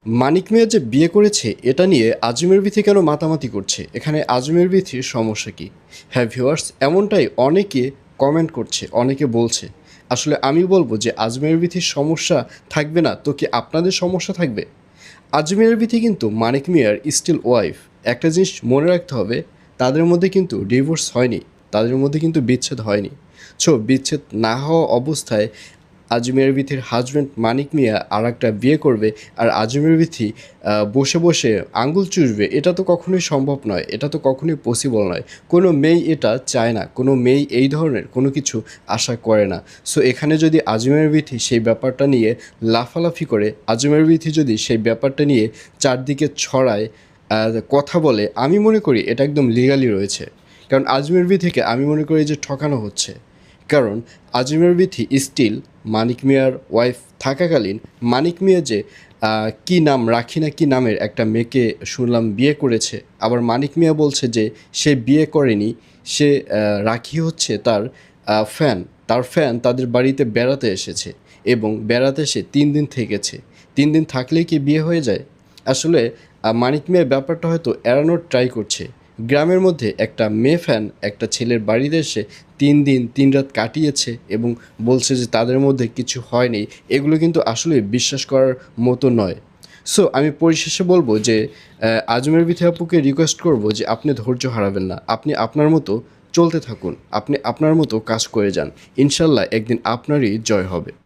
মানিক মিয়া যে বিয়ে করেছে এটা নিয়ে আজমের বিথি কেন মাতামাতি করছে? এখানে আজমের বিথির সমস্যা কী? হ্যাঁ ভিউয়ার্স, এমনটাই অনেকে কমেন্ট করছে, অনেকে বলছে। আসলে আমি বলবো যে আজমের বিথির সমস্যা থাকবে না তো কি আপনাদের সমস্যা থাকবে? আজমের বিথি কিন্তু মানিক মিয়ার স্টিল ওয়াইফ। একটা জিনিস মনে রাখতে হবে, তাদের মধ্যে কিন্তু ডিভোর্স হয়নি, তাদের মধ্যে কিন্তু বিচ্ছেদ হয়নি। সো বিচ্ছেদ না হওয়া অবস্থায় আজমের বিথির হাজব্যান্ড মানিক মিয়া আর একটা বিয়ে করবে আর আজমের বিথি বসে বসে আঙ্গুল চুষবে, এটা তো কখনোই সম্ভব নয়, এটা তো কখনোই পসিবল নয়। কোনো মেয়ে এটা চায় না, কোনো মেয়ে এই ধরনের কোনো কিছু আশা করে না। সো এখানে যদি আজমের বিথি সেই ব্যাপারটা নিয়ে লাফালাফি করে, আজমের বিথি যদি সেই ব্যাপারটা নিয়ে চারদিকে ছড়ায় কথা বলে, আমি মনে করি এটা একদম লিগালি রয়েছে। কারণ আজমের বিথিকে আমি মনে করি যে ঠকানো হচ্ছে। কারণ আজমের বিথি স্টিল মানিক মিয়ার ওয়াইফ থাকাকালীন মানিক মিয়া যে কী নাম রাখি না কি নামের একটা মেয়েকে শুনলাম বিয়ে করেছে, আবার মানিক মিয়া বলছে যে সে বিয়ে করেনি, সে রাখি হচ্ছে তার ফ্যান, তার ফ্যান তাদের বাড়িতে বেড়াতে এসেছে এবং বেড়াতে এসে 3 দিন থেকেছে। 3 দিন থাকলেই কি বিয়ে হয়ে যায়? আসলে মানিক মিয়ার ব্যাপারটা হয়তো এড়ানোর ট্রাই করছে। গ্রামের মধ্যে একটা মেয়ে ফ্যান একটা ছেলের বাড়িতে এসে 3 দিন 3 রাত কাটিয়েছে এবং বলছে যে তাদের মধ্যে কিছু হয়নি, এগুলো কিন্তু আসলে বিশ্বাস করার মতো নয়। সো আমি পরিশেষে বলবো যে আজমের বিথি আপুকে রিকোয়েস্ট করব যে আপনি ধৈর্য হারাবেন না, আপনি আপনার মতো চলতে থাকুন, আপনি আপনার মতো কাজ করে যান, ইনশাল্লাহ একদিন আপনারই জয় হবে।